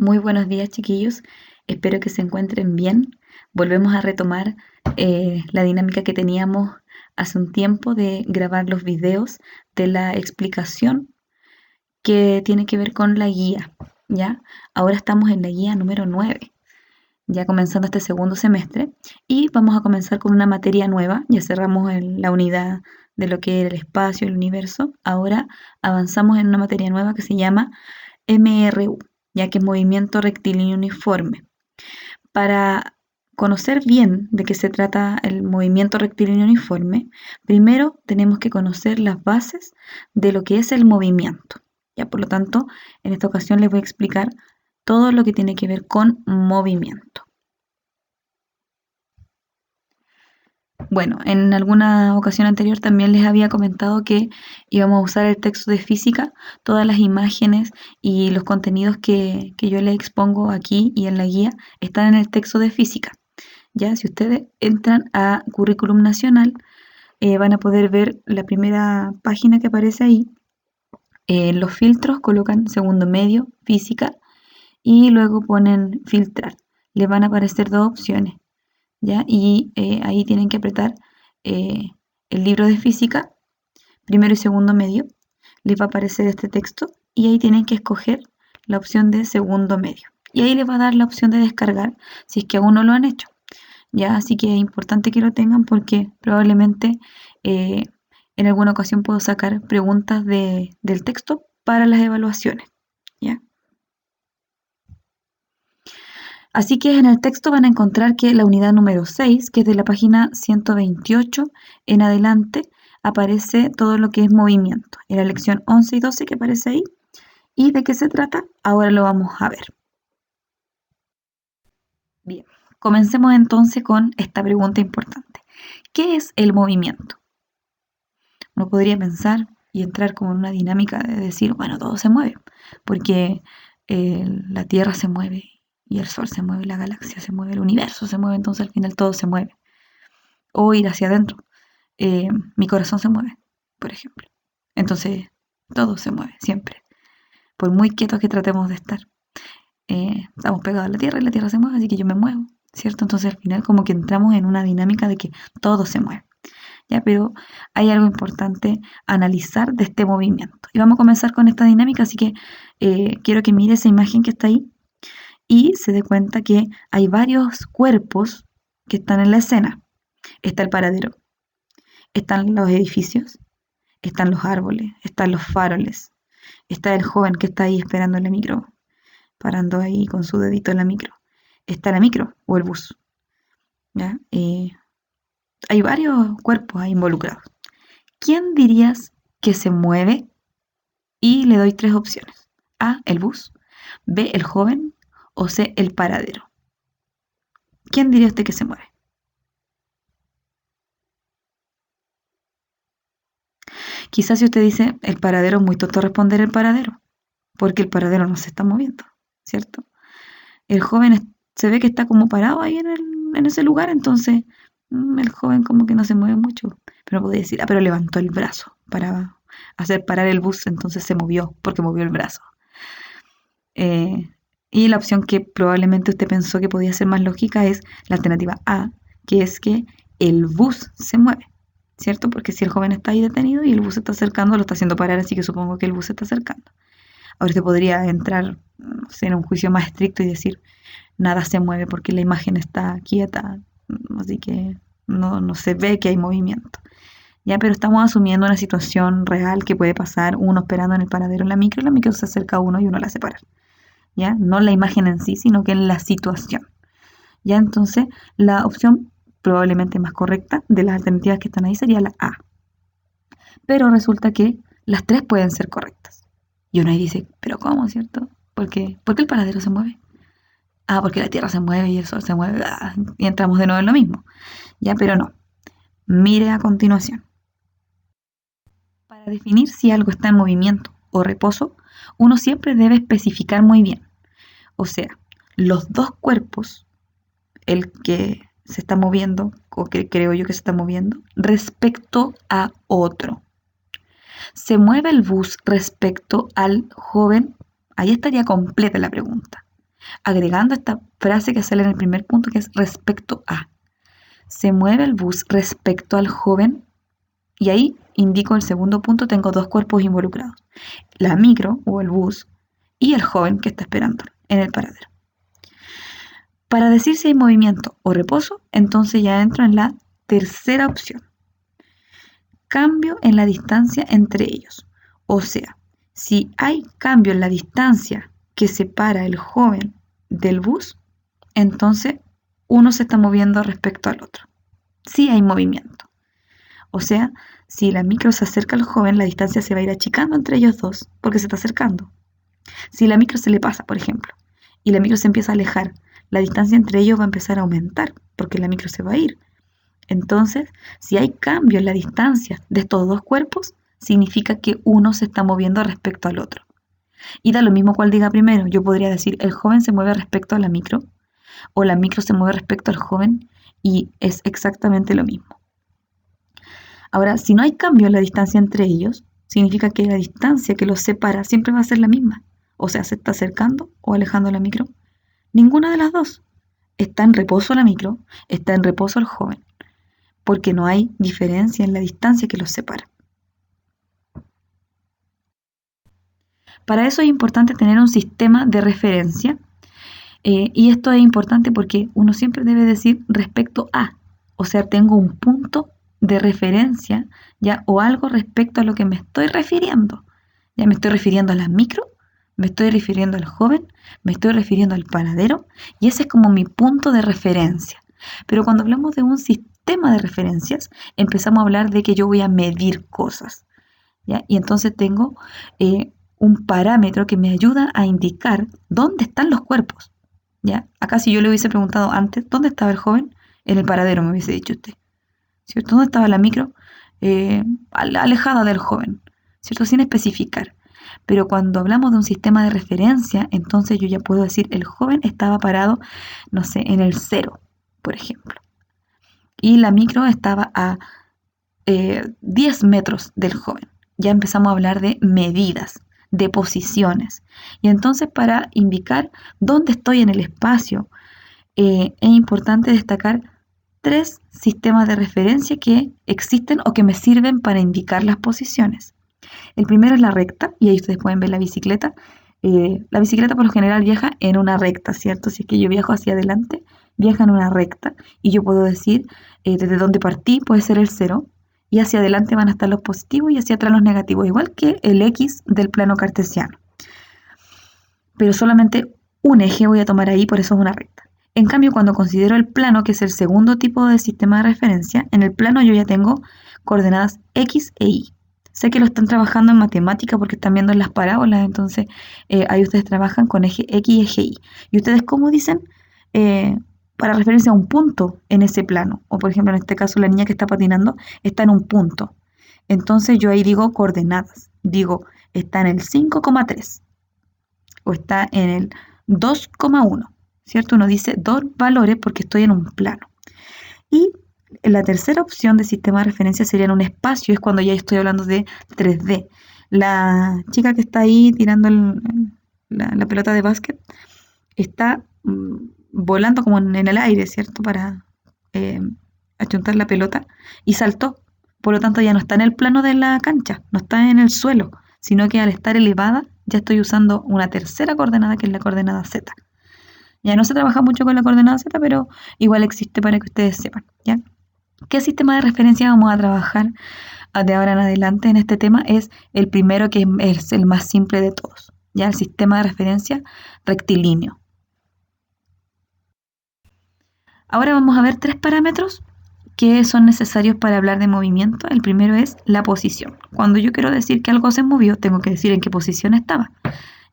Muy buenos días, chiquillos. Espero que se encuentren bien. Volvemos a retomar la dinámica que teníamos hace un tiempo de grabar los videos de la explicación que tiene que ver con la guía, ¿ya? Ahora estamos en la guía número 9, ya comenzando este segundo semestre, y vamos a comenzar con una materia nueva. Ya cerramos la unidad de lo que era el espacio, el universo. Ahora avanzamos en una materia nueva que se llama MRU, ya que es movimiento rectilíneo uniforme. Para conocer bien de qué se trata el movimiento rectilíneo uniforme, primero tenemos que conocer las bases de lo que es el movimiento. Ya, por lo tanto, en esta ocasión les voy a explicar todo lo que tiene que ver con movimiento. Bueno, en alguna ocasión anterior también les había comentado que íbamos a usar el texto de física. Todas las imágenes y los contenidos que yo les expongo aquí y en la guía están en el texto de física. Ya, si ustedes entran a Currículum Nacional, van a poder ver la primera página que aparece ahí. Los filtros colocan segundo medio, física, y luego ponen filtrar. Les van a aparecer dos opciones. ¿Ya? Y ahí tienen que apretar eh, el libro de física, primero y segundo medio, les va a aparecer este texto y ahí tienen que escoger la opción de segundo medio. Y ahí les va a dar la opción de descargar si es que aún no lo han hecho. ¿Ya? Así que es importante que lo tengan porque probablemente eh, en alguna ocasión puedo sacar preguntas del texto para las evaluaciones. ¿Ya? Así que en el texto van a encontrar que la unidad número 6, que es de la página 128 en adelante, aparece todo lo que es movimiento. En la lección 11 y 12 que aparece ahí. ¿Y de qué se trata? Ahora lo vamos a ver. Bien, comencemos entonces con esta pregunta importante. ¿Qué es el movimiento? Uno podría pensar y entrar como en una dinámica de decir, bueno, todo se mueve, porque la Tierra se mueve y el Sol se mueve, la galaxia se mueve, el universo se mueve, entonces al final todo se mueve. O ir hacia adentro. Mi corazón se mueve, por ejemplo. Entonces todo se mueve, siempre. Por muy quietos que tratemos de estar. Estamos pegados a la Tierra y la Tierra se mueve, así que yo me muevo, ¿cierto? Entonces al final como que entramos en una dinámica de que todo se mueve. ¿Ya? Pero hay algo importante a analizar de este movimiento. Y vamos a comenzar con esta dinámica, así que quiero que mire esa imagen que está ahí y se dé cuenta que hay varios cuerpos que están en la escena. Está el paradero, están los edificios, están los árboles, están los faroles, está el joven que está ahí esperando en la micro, parando ahí con su dedito en la micro. Está la micro o el bus. ¿Ya? Hay varios cuerpos ahí involucrados. ¿Quién dirías que se mueve? Y le doy tres opciones. A, el bus. B, el joven. O C, el paradero. ¿Quién diría usted que se mueve? Quizás si usted dice el paradero, es muy tonto responder el paradero, porque el paradero no se está moviendo, ¿cierto? El joven se ve que está como parado ahí en ese lugar, entonces el joven como que no se mueve mucho. Pero podría decir, pero levantó el brazo para hacer parar el bus, entonces se movió, porque movió el brazo. Eh, y la opción que probablemente usted pensó que podía ser más lógica es la alternativa A, que es que el bus se mueve, ¿cierto? Porque si el joven está ahí detenido y el bus se está acercando, lo está haciendo parar, así que supongo que el bus se está acercando. Ahora usted podría entrar, no sé, en un juicio más estricto y decir, nada se mueve porque la imagen está quieta, así que no se ve que hay movimiento. Ya, pero estamos asumiendo una situación real que puede pasar, uno esperando en el paradero en la micro se acerca a uno y uno la hace parar. ¿Ya? No la imagen en sí, sino que en la situación. ¿Ya? Entonces, la opción probablemente más correcta de las alternativas que están ahí sería la A. Pero resulta que las tres pueden ser correctas. Y uno ahí dice, ¿pero cómo, cierto? ¿Por qué el paradero se mueve? Ah, porque la Tierra se mueve y el Sol se mueve. Y entramos de nuevo en lo mismo. ¿Ya? Pero no. Mire a continuación. Para definir si algo está en movimiento o reposo, uno siempre debe especificar muy bien. O sea, los dos cuerpos, el que se está moviendo, o que creo yo que se está moviendo, respecto a otro. ¿Se mueve el bus respecto al joven? Ahí estaría completa la pregunta. agregando esta frase que sale en el primer punto, que es respecto a. Se mueve el bus respecto al joven, y ahí indico el segundo punto, tengo dos cuerpos involucrados, la micro o el bus y el joven que está esperando en el paradero. Para decir si hay movimiento o reposo, entonces ya entro en la tercera opción. Cambio en la distancia entre ellos. O sea, si hay cambio en la distancia que separa el joven del bus, entonces uno se está moviendo respecto al otro. Sí hay movimiento. O sea, si la micro se acerca al joven, la distancia se va a ir achicando entre ellos dos porque se está acercando. Si la micro se le pasa, por ejemplo, y la micro se empieza a alejar, la distancia entre ellos va a empezar a aumentar porque la micro se va a ir. Entonces, si hay cambio en la distancia de estos dos cuerpos, significa que uno se está moviendo respecto al otro. Y da lo mismo cual diga primero. Yo podría decir, el joven se mueve respecto a la micro, o la micro se mueve respecto al joven, y es exactamente lo mismo. Ahora, si no hay cambio en la distancia entre ellos, significa que la distancia que los separa siempre va a ser la misma. O sea, se está acercando o alejando la micro. Ninguna de las dos. Está en reposo la micro, está en reposo el joven, porque no hay diferencia en la distancia que los separa. Para eso es importante tener un sistema de referencia, y esto es importante porque uno siempre debe decir respecto a, o sea, tengo un punto de referencia, ya, o algo respecto a lo que me estoy refiriendo. Ya me estoy refiriendo a la micro, me estoy refiriendo al joven, me estoy refiriendo al paradero, y ese es como mi punto de referencia. Pero cuando hablamos de un sistema de referencias, empezamos a hablar de que yo voy a medir cosas, ¿ya? Y entonces tengo un parámetro que me ayuda a indicar dónde están los cuerpos, ¿ya? Acá si yo le hubiese preguntado antes, ¿dónde estaba el joven? En el paradero, me hubiese dicho usted, ¿cierto? ¿Dónde estaba la micro? Alejada del joven, ¿cierto? Sin especificar. Pero cuando hablamos de un sistema de referencia, entonces yo ya puedo decir, el joven estaba parado, no sé, en el 0, por ejemplo. Y la micro estaba a 10 metros del joven. Ya empezamos a hablar de medidas, de posiciones. Y entonces para indicar dónde estoy en el espacio, es importante destacar 3 sistemas de referencia que existen o que me sirven para indicar las posiciones. El primero es la recta, y ahí ustedes pueden ver la bicicleta. La bicicleta por lo general viaja en una recta, ¿cierto? Si es que yo viajo hacia adelante, viaja en una recta, y yo puedo decir desde donde partí puede ser el 0, y hacia adelante van a estar los positivos y hacia atrás los negativos, igual que el X del plano cartesiano. Pero solamente un eje voy a tomar ahí, por eso es una recta. En cambio, cuando considero el plano, que es el segundo tipo de sistema de referencia, en el plano yo ya tengo coordenadas X e Y. Sé que lo están trabajando en matemática porque están viendo en las parábolas, entonces ahí ustedes trabajan con eje X y eje Y. ¿Y ustedes cómo dicen? Para referirse a un punto en ese plano. O por ejemplo, en este caso, la niña que está patinando está en un punto. Entonces yo ahí digo coordenadas. Digo, está en el 5,3 o está en el 2,1, ¿cierto? Uno dice dos valores porque estoy en un plano. Y la tercera opción de sistema de referencia sería en un espacio, es cuando ya estoy hablando de 3D. La chica que está ahí tirando la pelota de básquet está volando como en el aire, ¿cierto? Para achuntar la pelota, y saltó. Por lo tanto, ya no está en el plano de la cancha, no está en el suelo, sino que al estar elevada ya estoy usando una tercera coordenada, que es la coordenada Z. Ya no se trabaja mucho con la coordenada Z, pero igual existe para que ustedes sepan, ¿ya? ¿Qué sistema de referencia vamos a trabajar de ahora en adelante en este tema? Es el primero, que es el más simple de todos, ¿ya? El sistema de referencia rectilíneo. Ahora vamos a ver 3 parámetros que son necesarios para hablar de movimiento. El primero es la posición. Cuando yo quiero decir que algo se movió, tengo que decir en qué posición estaba,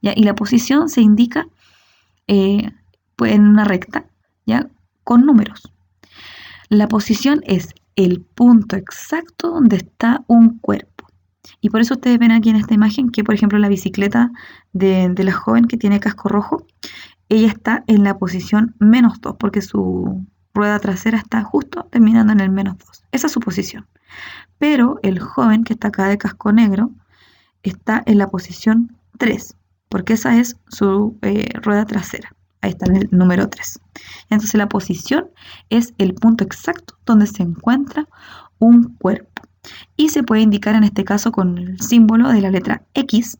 ¿ya? Y la posición se indica pues en una recta, ¿ya? Con números. La posición es el punto exacto donde está un cuerpo. Y por eso ustedes ven aquí en esta imagen que, por ejemplo, la bicicleta de la joven que tiene casco rojo, ella está en la posición -2, porque su rueda trasera está justo terminando en el -2. Esa es su posición. Pero el joven que está acá de casco negro está en la posición 3, porque esa es su rueda trasera. Ahí está en el número 3. Entonces la posición es el punto exacto donde se encuentra un cuerpo. Y se puede indicar en este caso con el símbolo de la letra X,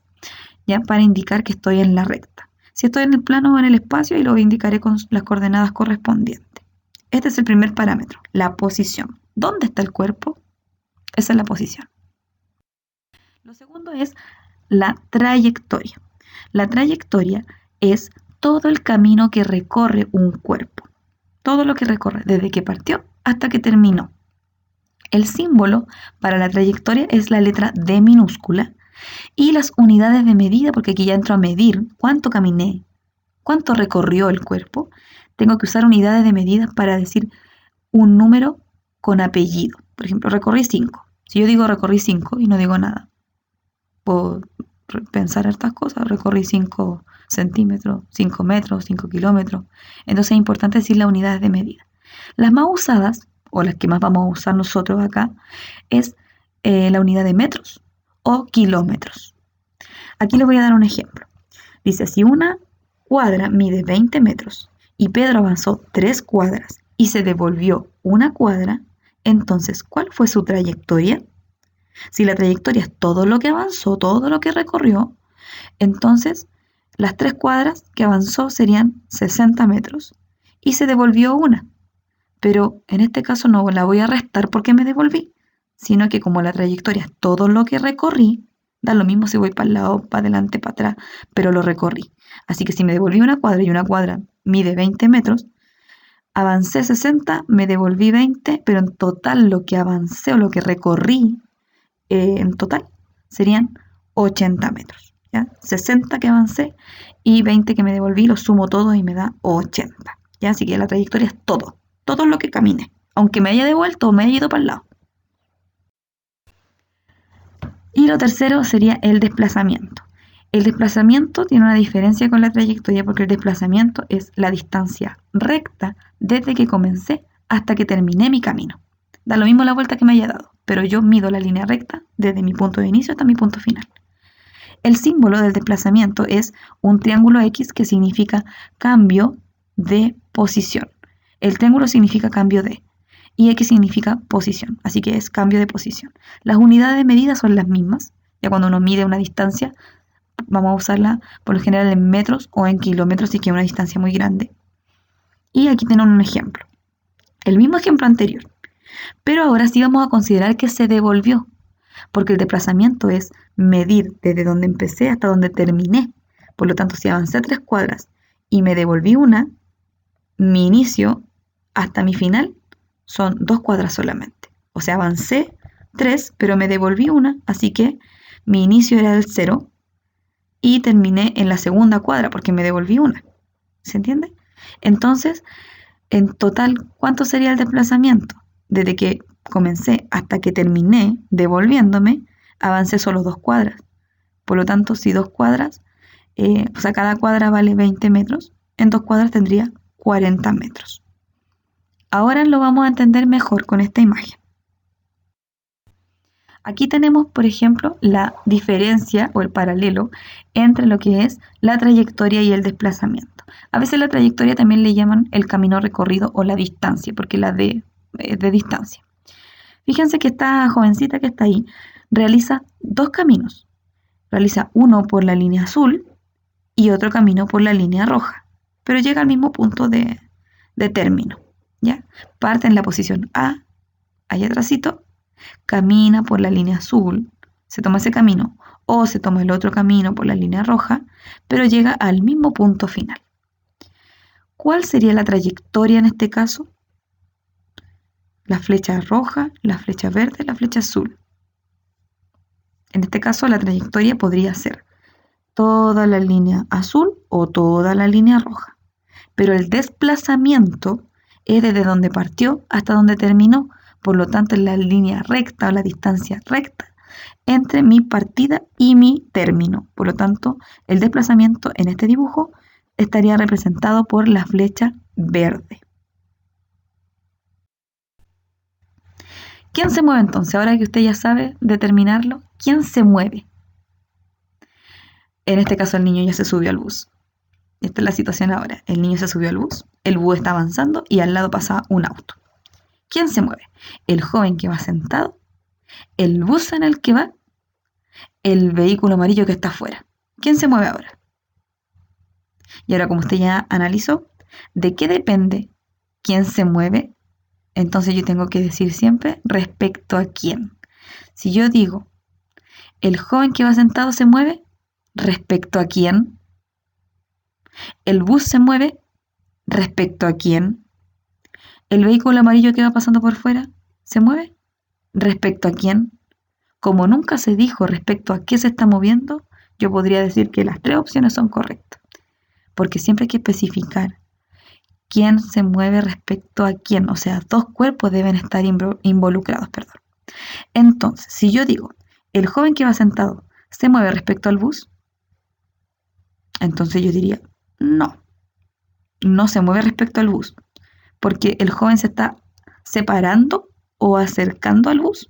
ya para indicar que estoy en la recta. Si estoy en el plano o en el espacio, ahí lo indicaré con las coordenadas correspondientes. Este es el primer parámetro, la posición. ¿Dónde está el cuerpo? Esa es la posición. Lo segundo es la trayectoria. La trayectoria es todo el camino que recorre un cuerpo. Todo lo que recorre, desde que partió hasta que terminó. El símbolo para la trayectoria es la letra D minúscula y las unidades de medida, porque aquí ya entro a medir cuánto caminé, cuánto recorrió el cuerpo. Tengo que usar unidades de medida para decir un número con apellido. Por ejemplo, recorrí 5. Si yo digo recorrí 5 y no digo nada, puedo pensar estas cosas. Recorrí 5 centímetros, 5 metros, 5 kilómetros. Entonces es importante decir las unidades de medida. Las más usadas, o las que más vamos a usar nosotros acá, es la unidad de metros o kilómetros. Aquí les voy a dar un ejemplo. Dice, si una cuadra mide 20 metros y Pedro avanzó 3 cuadras y se devolvió una cuadra, entonces, ¿cuál fue su trayectoria? Si la trayectoria es todo lo que avanzó, todo lo que recorrió, entonces las 3 cuadras que avanzó serían 60 metros y se devolvió una. Pero en este caso no la voy a restar porque me devolví, sino que como la trayectoria es todo lo que recorrí, da lo mismo si voy para el lado, para adelante, para atrás, pero lo recorrí. Así que si me devolví una cuadra y una cuadra mide 20 metros, avancé 60, me devolví 20, pero en total lo que avancé o lo que recorrí en total serían 80 metros. ¿Ya? 60 que avancé y 20 que me devolví, lo sumo todo y me da 80. ¿Ya? Así que la trayectoria es todo lo que camine, aunque me haya devuelto o me haya ido para el lado. Y lo tercero sería el desplazamiento. El desplazamiento tiene una diferencia con la trayectoria porque el desplazamiento es la distancia recta desde que comencé hasta que terminé mi camino. Da lo mismo la vuelta que me haya dado, pero yo mido la línea recta desde mi punto de inicio hasta mi punto final. El símbolo del desplazamiento es un triángulo X que significa cambio de posición. El triángulo significa cambio de y X significa posición, así que es cambio de posición. Las unidades de medida son las mismas. Ya cuando uno mide una distancia, vamos a usarla por lo general en metros o en kilómetros si es una distancia muy grande. Y aquí tenemos un ejemplo. El mismo ejemplo anterior. Pero ahora sí vamos a considerar que se devolvió, porque el desplazamiento es medir desde donde empecé hasta donde terminé. Por lo tanto, si avancé 3 cuadras y me devolví una, mi inicio hasta mi final son 2 cuadras solamente. O sea, avancé 3, pero me devolví una, así que mi inicio era el 0 y terminé en la segunda cuadra porque me devolví una. ¿Se entiende? Entonces, en total, ¿cuánto sería el desplazamiento? Desde que comencé hasta que terminé devolviéndome, avancé solo 2 cuadras. Por lo tanto, si 2 cuadras, o sea, cada cuadra vale 20 metros, en 2 cuadras tendría 40 metros. Ahora lo vamos a entender mejor con esta imagen. Aquí tenemos, por ejemplo, la diferencia o el paralelo entre lo que es la trayectoria y el desplazamiento. A veces la trayectoria también le llaman el camino recorrido o la distancia, porque la D es de distancia. Fíjense que esta jovencita que está ahí realiza 2 caminos. Realiza uno por la línea azul y otro camino por la línea roja, pero llega al mismo punto de término. ¿Ya? Parte en la posición A, allá atrásito, camina por la línea azul, se toma ese camino, o se toma el otro camino por la línea roja, pero llega al mismo punto final. ¿Cuál sería la trayectoria en este caso? La flecha roja, la flecha verde, la flecha azul. En este caso la trayectoria podría ser toda la línea azul o toda la línea roja, pero el desplazamiento es desde donde partió hasta donde terminó, por lo tanto es la línea recta o la distancia recta entre mi partida y mi término. Por lo tanto, el desplazamiento en este dibujo estaría representado por la flecha verde. ¿Quién se mueve entonces? Ahora que usted ya sabe determinarlo, ¿quién se mueve? En este caso el niño ya se subió al bus. Esta es la situación ahora. El niño se subió al bus, el bus está avanzando y al lado pasa un auto. ¿Quién se mueve? ¿El joven que va sentado? ¿El bus en el que va? ¿El vehículo amarillo que está afuera? ¿Quién se mueve ahora? Y ahora, como usted ya analizó, ¿de qué depende quién se mueve? Entonces yo tengo que decir siempre respecto a quién. Si yo digo, el joven que va sentado se mueve, ¿respecto a quién? El bus se mueve, ¿respecto a quién? El vehículo amarillo que va pasando por fuera, ¿se mueve? ¿Respecto a quién? Como nunca se dijo respecto a qué se está moviendo, yo podría decir que las tres opciones son correctas. Porque siempre hay que especificar quién se mueve respecto a quién. O sea, dos cuerpos deben estar involucrados, perdón. Entonces, si yo digo, el joven que va sentado se mueve respecto al bus, entonces yo diría, no, no se mueve respecto al bus, porque el joven se está separando o acercando al bus.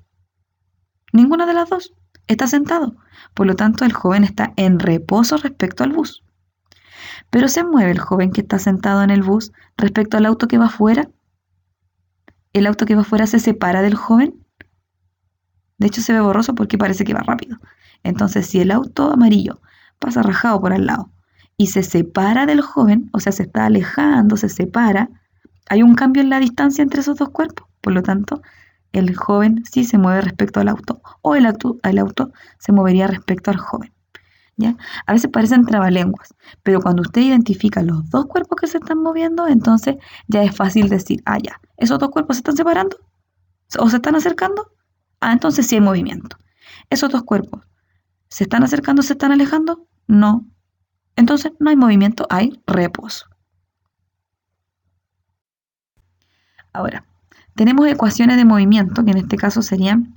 Ninguna de las dos. Está sentado. Por lo tanto, el joven está en reposo respecto al bus. Pero se mueve el joven que está sentado en el bus respecto al auto que va afuera. El auto que va afuera se separa del joven. De hecho, se ve borroso porque parece que va rápido. Entonces, si el auto amarillo pasa rajado por al lado y se separa del joven, o sea, se está alejando, se separa, hay un cambio en la distancia entre esos dos cuerpos. Por lo tanto, el joven sí se mueve respecto al auto, o el auto se movería respecto al joven. ¿Ya? A veces parecen trabalenguas, pero cuando usted identifica los dos cuerpos que se están moviendo, entonces ya es fácil decir, ah, ya, esos dos cuerpos se están separando o se están acercando, ah, entonces sí hay movimiento. Esos dos cuerpos se están acercando, se están alejando, no. Entonces no hay movimiento, hay reposo. Ahora, tenemos ecuaciones de movimiento, que en este caso serían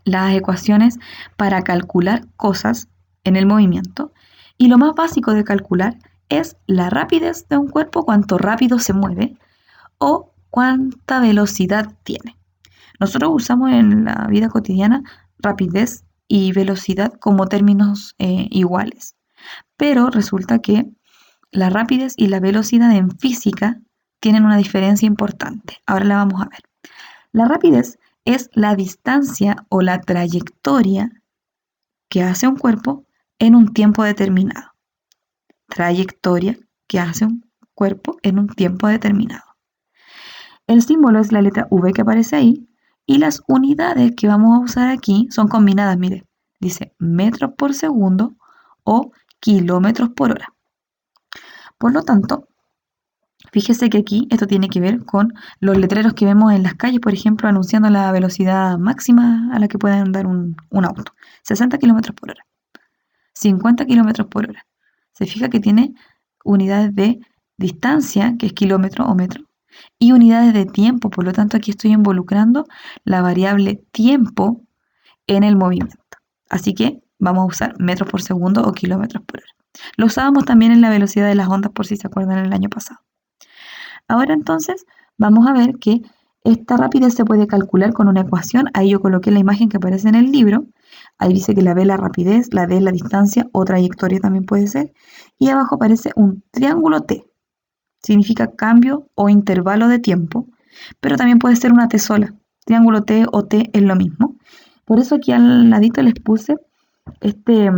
las ecuaciones para calcular cosas en el movimiento. Y lo más básico de calcular es la rapidez de un cuerpo, cuánto rápido se mueve o cuánta velocidad tiene. Nosotros usamos en la vida cotidiana rapidez y velocidad como términos iguales. Pero resulta que la rapidez y la velocidad en física tienen una diferencia importante. Ahora la vamos a ver. La rapidez es la distancia o la trayectoria que hace un cuerpo en un tiempo determinado. Trayectoria que hace un cuerpo en un tiempo determinado. El símbolo es la letra V que aparece ahí y las unidades que vamos a usar aquí son combinadas, mire, dice metros por segundo o kilómetros por hora. Por lo tanto, fíjese que aquí esto tiene que ver con los letreros que vemos en las calles, por ejemplo, anunciando la velocidad máxima a la que puede andar un auto. 60 kilómetros por hora, 50 kilómetros por hora. Se fija que tiene unidades de distancia, que es kilómetro o metro, y unidades de tiempo. Por lo tanto, aquí estoy involucrando la variable tiempo en el movimiento. Así que vamos a usar metros por segundo o kilómetros por hora. Lo usábamos también en la velocidad de las ondas, por si se acuerdan, el año pasado. Ahora entonces vamos a ver que esta rapidez se puede calcular con una ecuación. Ahí yo coloqué la imagen que aparece en el libro. Ahí dice que la V es la rapidez, la D es la distancia o trayectoria también puede ser. Y abajo aparece un triángulo T. Significa cambio o intervalo de tiempo, pero también puede ser una T sola. Triángulo T o T es lo mismo. Por eso aquí al ladito les puse este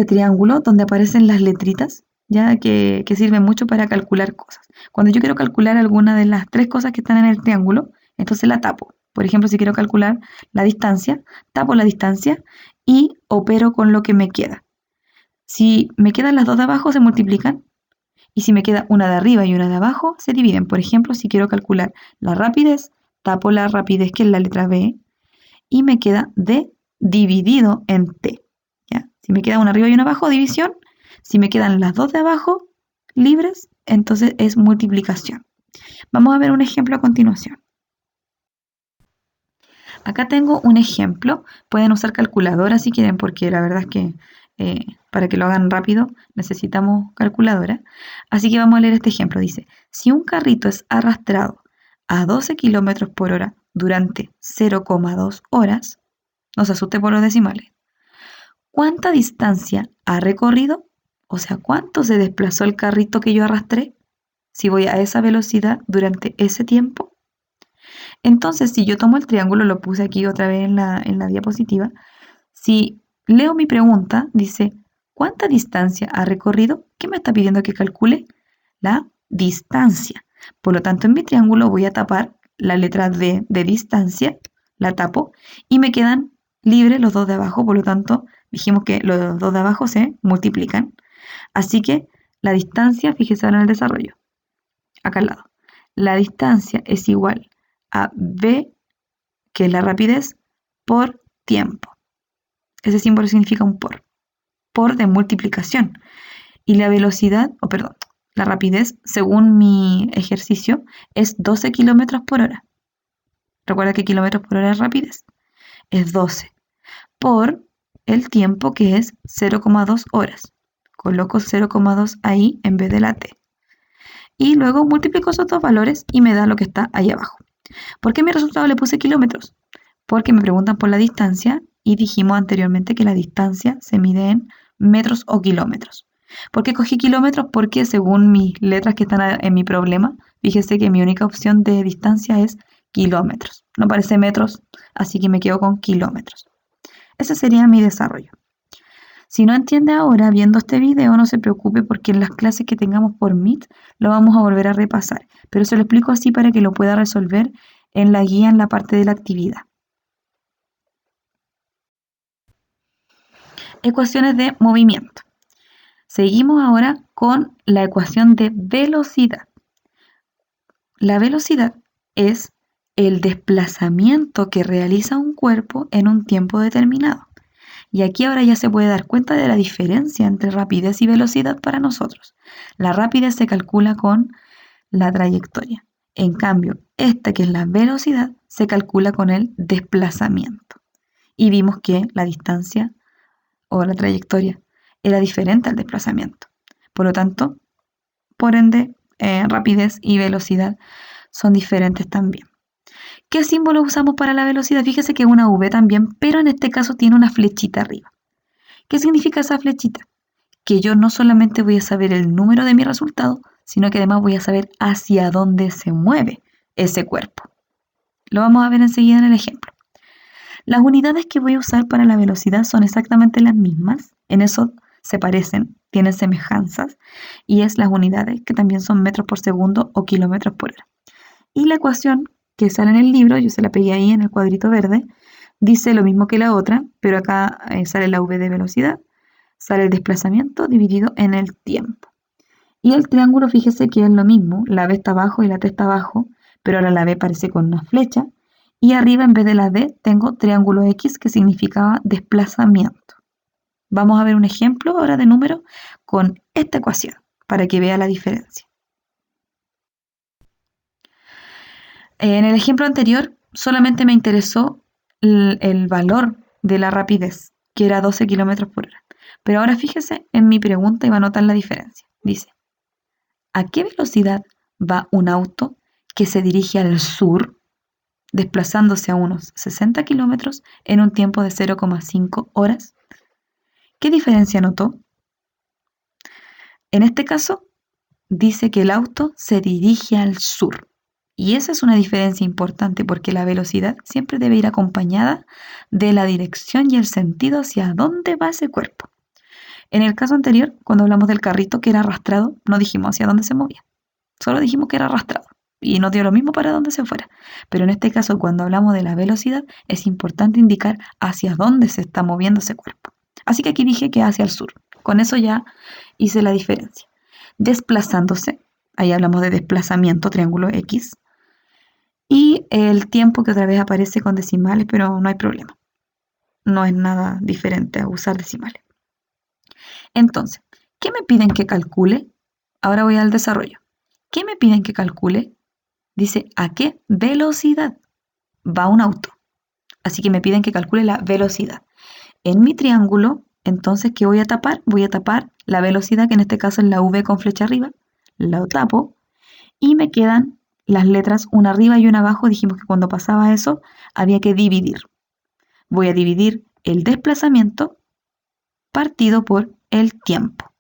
triángulo donde aparecen las letritas, ya que sirve mucho para calcular cosas. Cuando yo quiero calcular alguna de las tres cosas que están en el triángulo, entonces la tapo. Por ejemplo, si quiero calcular la distancia, tapo la distancia y opero con lo que me queda. Si me quedan las dos de abajo, se multiplican. Y si me queda una de arriba y una de abajo, se dividen. Por ejemplo, si quiero calcular la rapidez, tapo la rapidez, que es la letra B, y me queda D dividido en T. ¿Ya? Si me queda una arriba y una abajo, división. Si me quedan las dos de abajo libres, entonces es multiplicación. Vamos a ver un ejemplo a continuación. Acá tengo un ejemplo. Pueden usar calculadora si quieren, porque la verdad es que para que lo hagan rápido necesitamos calculadora. Así que vamos a leer este ejemplo. Dice, si un carrito es arrastrado a 12 kilómetros por hora durante 0,2 horas, no se asuste por los decimales, ¿cuánta distancia ha recorrido? O sea, ¿cuánto se desplazó el carrito que yo arrastré si voy a esa velocidad durante ese tiempo? Entonces, si yo tomo el triángulo, lo puse aquí otra vez en la diapositiva, si leo mi pregunta, dice, ¿cuánta distancia ha recorrido? ¿Qué me está pidiendo que calcule? La distancia. Por lo tanto, en mi triángulo voy a tapar la letra D de distancia, la tapo, y me quedan libres los dos de abajo, por lo tanto, dijimos que los dos de abajo se multiplican. Así que la distancia, fíjese ahora en el desarrollo, acá al lado. La distancia es igual a V, que es la rapidez, por tiempo. Ese símbolo significa un por de multiplicación. Y la velocidad, perdón, la rapidez, según mi ejercicio, es 12 kilómetros por hora. Recuerda que kilómetros por hora es rapidez. Es 12 por el tiempo, que es 0,2 horas. Coloco 0,2 ahí en vez de la T. Y luego multiplico esos dos valores y me da lo que está ahí abajo. ¿Por qué mi resultado le puse kilómetros? Porque me preguntan por la distancia y dijimos anteriormente que la distancia se mide en metros o kilómetros. ¿Por qué cogí kilómetros? Porque según mis letras que están en mi problema, fíjese que mi única opción de distancia es kilómetros. No parece metros, así que me quedo con kilómetros. Ese sería mi desarrollo. Si no entiende ahora viendo este video, no se preocupe porque en las clases que tengamos por Meet lo vamos a volver a repasar. Pero se lo explico así para que lo pueda resolver en la guía en la parte de la actividad. Ecuaciones de movimiento. Seguimos ahora con la ecuación de velocidad. La velocidad es el desplazamiento que realiza un cuerpo en un tiempo determinado. Y aquí ahora ya se puede dar cuenta de la diferencia entre rapidez y velocidad para nosotros. La rapidez se calcula con la trayectoria. En cambio, esta que es la velocidad se calcula con el desplazamiento. Y vimos que la distancia o la trayectoria era diferente al desplazamiento. Por lo tanto, por ende, rapidez y velocidad son diferentes también. ¿Qué símbolo usamos para la velocidad? Fíjese que es una V también, pero en este caso tiene una flechita arriba. ¿Qué significa esa flechita? Que yo no solamente voy a saber el número de mi resultado, sino que además voy a saber hacia dónde se mueve ese cuerpo. Lo vamos a ver enseguida en el ejemplo. Las unidades que voy a usar para la velocidad son exactamente las mismas, en eso se parecen, tienen semejanzas, y es las unidades que también son metros por segundo o kilómetros por hora. Y la ecuación que sale en el libro, yo se la pegué ahí en el cuadrito verde, dice lo mismo que la otra, pero acá sale la V de velocidad, sale el desplazamiento dividido en el tiempo. Y el triángulo, fíjese que es lo mismo, la B está abajo y la T está abajo, pero ahora la B parece con una flecha, y arriba en vez de la D tengo triángulo X, que significaba desplazamiento. Vamos a ver un ejemplo ahora de número con esta ecuación, para que vea la diferencia. En el ejemplo anterior solamente me interesó el valor de la rapidez, que era 12 kilómetros por hora. Pero ahora fíjese en mi pregunta y va a notar la diferencia. Dice, ¿a qué velocidad va un auto que se dirige al sur, desplazándose a unos 60 kilómetros en un tiempo de 0,5 horas? ¿Qué diferencia notó? En este caso, dice que el auto se dirige al sur. Y esa es una diferencia importante porque la velocidad siempre debe ir acompañada de la dirección y el sentido hacia dónde va ese cuerpo. En el caso anterior, cuando hablamos del carrito que era arrastrado, no dijimos hacia dónde se movía. Solo dijimos que era arrastrado. Y nos dio lo mismo para donde se fuera. Pero en este caso, cuando hablamos de la velocidad, es importante indicar hacia dónde se está moviendo ese cuerpo. Así que aquí dije que hacia el sur. Con eso ya hice la diferencia. Desplazándose, ahí hablamos de desplazamiento, triángulo X. Y el tiempo que otra vez aparece con decimales, pero no hay problema. No es nada diferente a usar decimales. Entonces, ¿qué me piden que calcule? Ahora voy al desarrollo. ¿Qué me piden que calcule? Dice, ¿a qué velocidad va un auto? Así que me piden que calcule la velocidad. En mi triángulo, entonces, ¿qué voy a tapar? Voy a tapar la velocidad, que en este caso es la V con flecha arriba. La tapo y me quedan las letras una arriba y una abajo. Dijimos que cuando pasaba eso había que dividir. Voy a dividir el desplazamiento partido por el tiempo.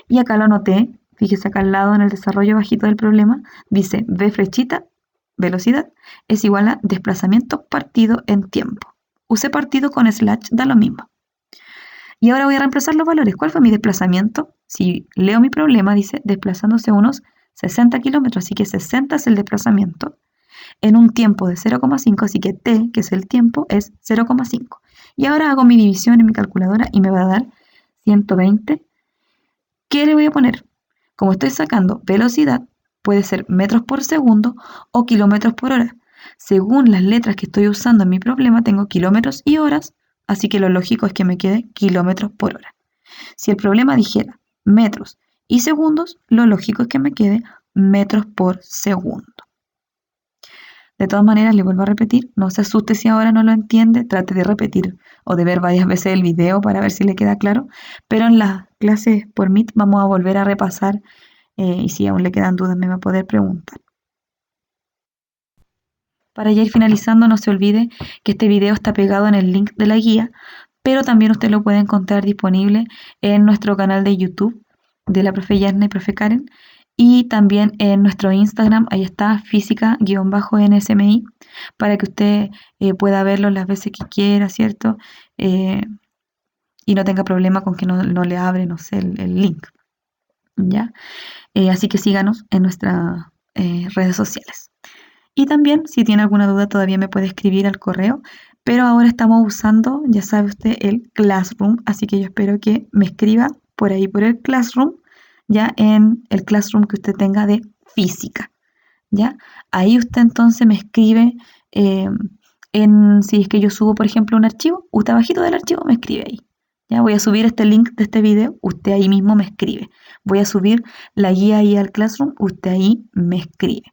Y acá lo anoté, fíjese acá al lado en el desarrollo bajito del problema, dice V flechita, velocidad, es igual a desplazamiento partido en tiempo. Usé partido con slash, da lo mismo. Y ahora voy a reemplazar los valores. ¿Cuál fue mi desplazamiento? Si leo mi problema, dice desplazándose unos 60 kilómetros, así que 60 es el desplazamiento en un tiempo de 0,5, así que t, que es el tiempo, es 0,5. Y ahora hago mi división en mi calculadora y me va a dar 120. ¿Qué le voy a poner? Como estoy sacando velocidad, puede ser metros por segundo o kilómetros por hora. Según las letras que estoy usando en mi problema, tengo kilómetros y horas, así que lo lógico es que me quede kilómetros por hora. Si el problema dijera metros y segundos, lo lógico es que me quede metros por segundo. De todas maneras, le vuelvo a repetir, no se asuste si ahora no lo entiende, trate de repetir o de ver varias veces el video para ver si le queda claro, pero en las clases por Meet vamos a volver a repasar y si aún le quedan dudas me va a poder preguntar. Para ya ir finalizando, no se olvide que este video está pegado en el link de la guía, pero también usted lo puede encontrar disponible en nuestro canal de YouTube de la profe Yarna y profe Karen, y también en nuestro Instagram, ahí está, física_nsmi, para que usted pueda verlo las veces que quiera, ¿cierto? Y no tenga problema con que no le abre, no sé, el link, ¿ya? Así que síganos en nuestras redes sociales. Y también, si tiene alguna duda, todavía me puede escribir al correo, pero ahora estamos usando, ya sabe usted, el Classroom, así que yo espero que me escriba por ahí, por el Classroom, ya en el Classroom que usted tenga de física, ¿ya? Ahí usted entonces me escribe si es que yo subo, por ejemplo, un archivo, usted abajito del archivo me escribe ahí. Ya voy a subir este link de este video, usted ahí mismo me escribe. Voy a subir la guía ahí al Classroom, usted ahí me escribe.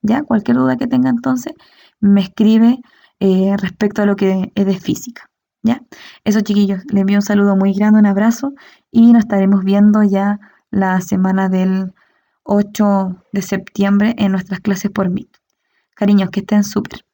¿Ya? Cualquier duda que tenga entonces, me escribe respecto a lo que es de física. ¿Ya? Eso, chiquillos, les envío un saludo muy grande, un abrazo y nos estaremos viendo ya la semana del 8 de septiembre en nuestras clases por Meet. Cariños, que estén súper.